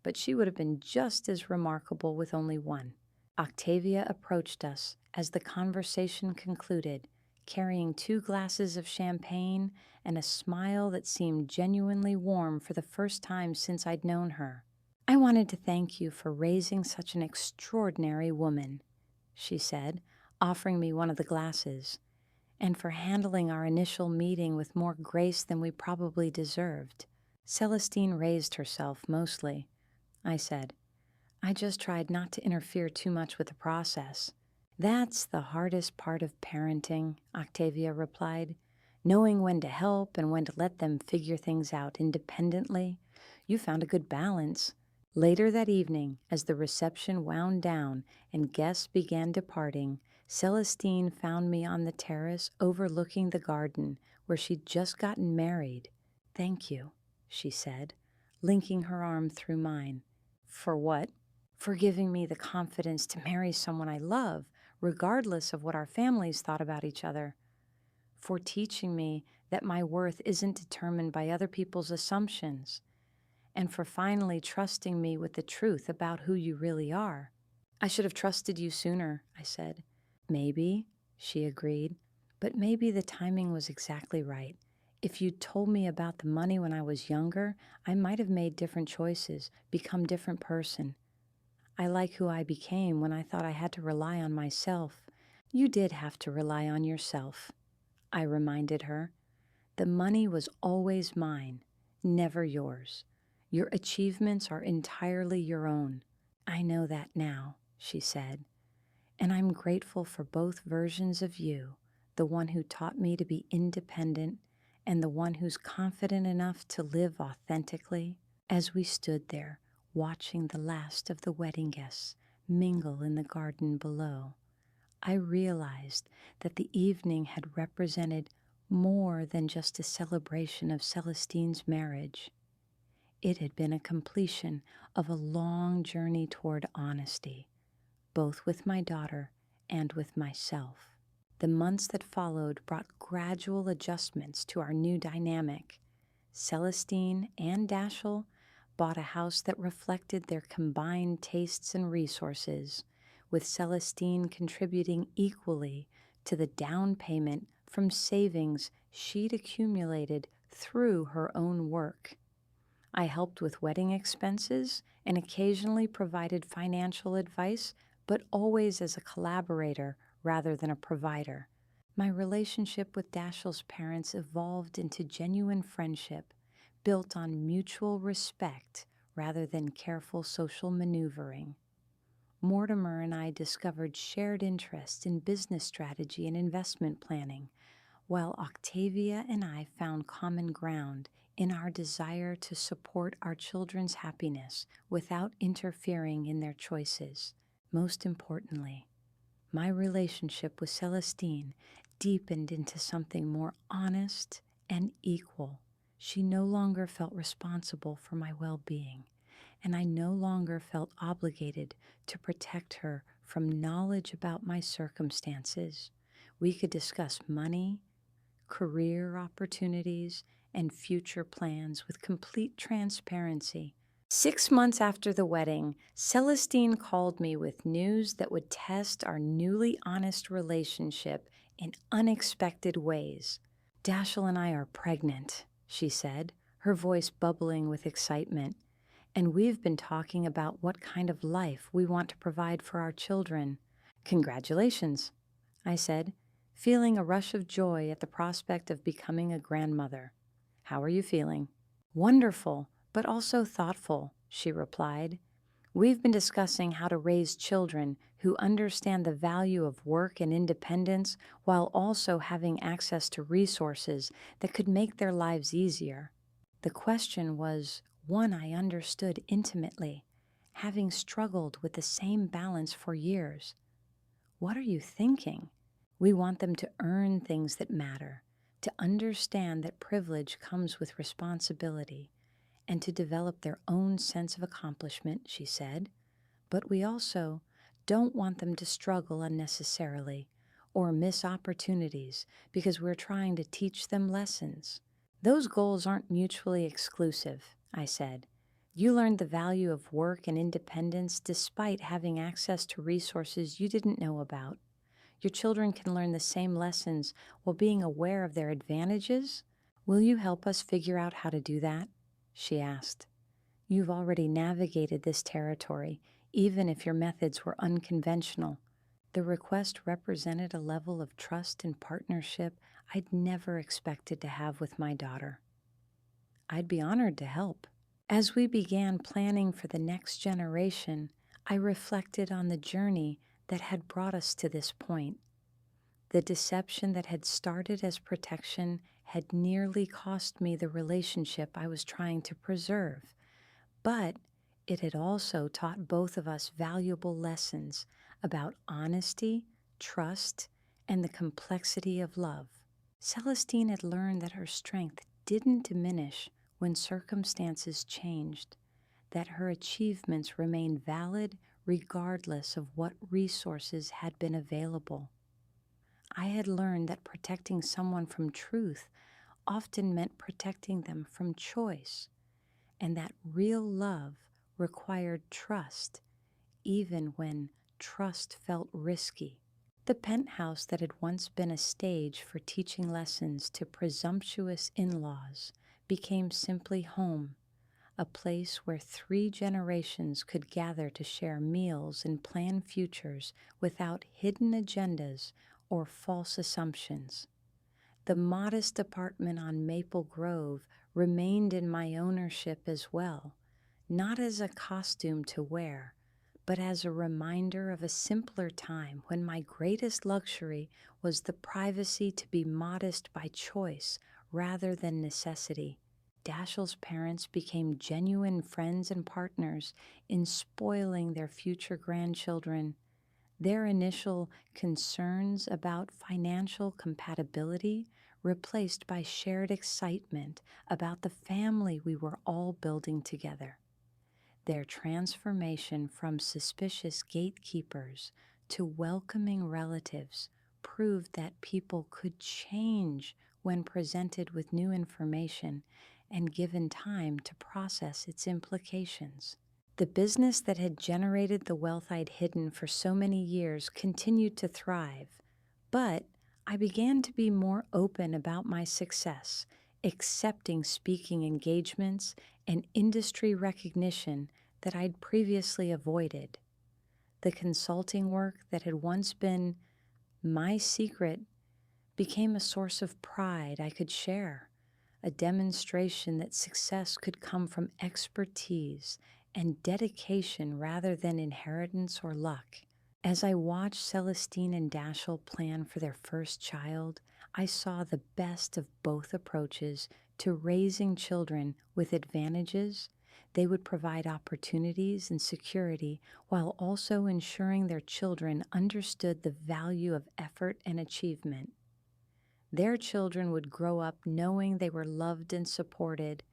but she would have been just as remarkable with only one." Octavia approached us as the conversation concluded, carrying 2 glasses of champagne and a smile that seemed genuinely warm for the first time since I'd known her. "I wanted to thank you for raising such an extraordinary woman," she said, offering me one of the glasses. and for handling our initial meeting with more grace than we probably deserved. Celestine raised herself mostly. I said, I just tried not to interfere too much with the process. That's the hardest part of parenting, Octavia replied. Knowing when to help and when to let them figure things out independently. You found a good balance. Later that evening, as the reception wound down and guests began departing, Celestine found me on the terrace overlooking the garden where she'd just gotten married. Thank you, she said, linking her arm through mine. For what? For giving me the confidence to marry someone I love, regardless of what our families thought about each other. For teaching me that my worth isn't determined by other people's assumptions, and for finally trusting me with the truth about who you really are. I should have trusted you sooner, I said. Maybe, she agreed, but maybe the timing was exactly right. If you'd told me about the money when I was younger, I might have made different choices, become a different person. I like who I became when I thought I had to rely on myself. You did have to rely on yourself, I reminded her. The money was always mine, never yours. Your achievements are entirely your own. I know that now, she said, and I'm grateful for both versions of you, the one who taught me to be independent and the one who's confident enough to live authentically. As we stood there, watching the last of the wedding guests mingle in the garden below, I realized that the evening had represented more than just a celebration of Celestine's marriage. It had been a completion of a long journey toward honesty, both with my daughter and with myself. The months that followed brought gradual adjustments to our new dynamic. Celestine and Dashiell bought a house that reflected their combined tastes and resources, with Celestine contributing equally to the down payment from savings she'd accumulated through her own work. I helped with wedding expenses and occasionally provided financial advice, but always as a collaborator rather than a provider. My relationship with Dashiell's parents evolved into genuine friendship, built on mutual respect rather than careful social maneuvering. Mortimer and I discovered shared interests in business strategy and investment planning, while Octavia and I found common ground in our desire to support our children's happiness without interfering in their choices. Most importantly, my relationship with Celestine deepened into something more honest and equal. She no longer felt responsible for my well-being, and I no longer felt obligated to protect her from knowledge about my circumstances. We could discuss money, career opportunities, and future plans with complete transparency. 6 months after the wedding, Celestine called me with news that would test our newly honest relationship in unexpected ways. Dashiell and I are pregnant, she said, her voice bubbling with excitement. And we've been talking about what kind of life we want to provide for our children. Congratulations, I said, feeling a rush of joy at the prospect of becoming a grandmother. How are you feeling? Wonderful, but also thoughtful, she replied. We've been discussing how to raise children who understand the value of work and independence while also having access to resources that could make their lives easier. The question was one I understood intimately, having struggled with the same balance for years. What are you thinking? We want them to earn things that matter, to understand that privilege comes with responsibility, and to develop their own sense of accomplishment, she said. But we also don't want them to struggle unnecessarily or miss opportunities because we're trying to teach them lessons. Those goals aren't mutually exclusive, I said. You learned the value of work and independence despite having access to resources you didn't know about. Your children can learn the same lessons while being aware of their advantages. Will you help us figure out how to do that? She asked. You've already navigated this territory, even if your methods were unconventional. The request represented a level of trust and partnership I'd never expected to have with my daughter. I'd be honored to help. As we began planning for the next generation, I reflected on the journey that had brought us to this point. The deception that had started as protection had nearly cost me the relationship I was trying to preserve, but it had also taught both of us valuable lessons about honesty, trust, and the complexity of love. Celestine had learned that her strength didn't diminish when circumstances changed, that her achievements remained valid regardless of what resources had been available. I had learned that protecting someone from truth often meant protecting them from choice, and that real love required trust, even when trust felt risky. The penthouse that had once been a stage for teaching lessons to presumptuous in-laws became simply home, a place where 3 generations could gather to share meals and plan futures without hidden agendas or false assumptions. The modest apartment on Maple Grove remained in my ownership as well, not as a costume to wear, but as a reminder of a simpler time when my greatest luxury was the privacy to be modest by choice rather than necessity. Dashiell's parents became genuine friends and partners in spoiling their future grandchildren. Their initial concerns about financial compatibility replaced by shared excitement about the family we were all building together. Their transformation from suspicious gatekeepers to welcoming relatives proved that people could change when presented with new information and given time to process its implications. The business that had generated the wealth I'd hidden for so many years continued to thrive, but I began to be more open about my success, accepting speaking engagements and industry recognition that I'd previously avoided. The consulting work that had once been my secret became a source of pride I could share, a demonstration that success could come from expertise and dedication rather than inheritance or luck. As I watched Celestine and Dashiell plan for their first child, I saw the best of both approaches to raising children with advantages. They would provide opportunities and security while also ensuring their children understood the value of effort and achievement. Their children would grow up knowing they were loved and supported,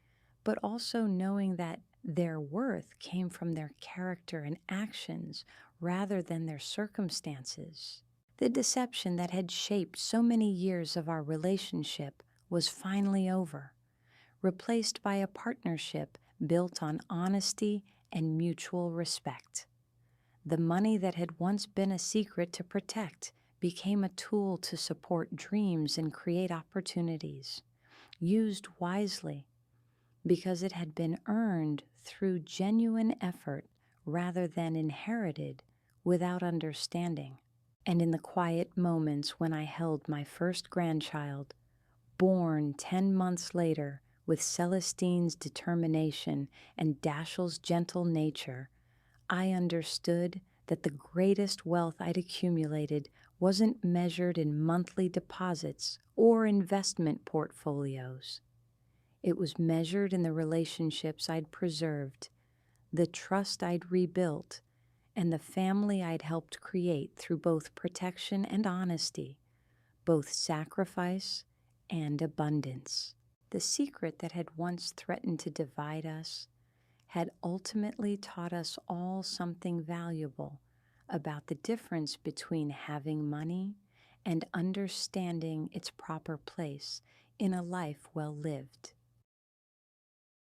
but also knowing that their worth came from their character and actions rather than their circumstances. The deception that had shaped so many years of our relationship was finally over, replaced by a partnership built on honesty and mutual respect. The money that had once been a secret to protect became a tool to support dreams and create opportunities, used wisely, because it had been earned through genuine effort rather than inherited without understanding. And in the quiet moments when I held my first grandchild, born 10 months later with Celestine's determination and Dashiell's gentle nature, I understood that the greatest wealth I'd accumulated wasn't measured in monthly deposits or investment portfolios. It was measured in the relationships I'd preserved, the trust I'd rebuilt, and the family I'd helped create through both protection and honesty, both sacrifice and abundance. The secret that had once threatened to divide us had ultimately taught us all something valuable about the difference between having money and understanding its proper place in a life well lived.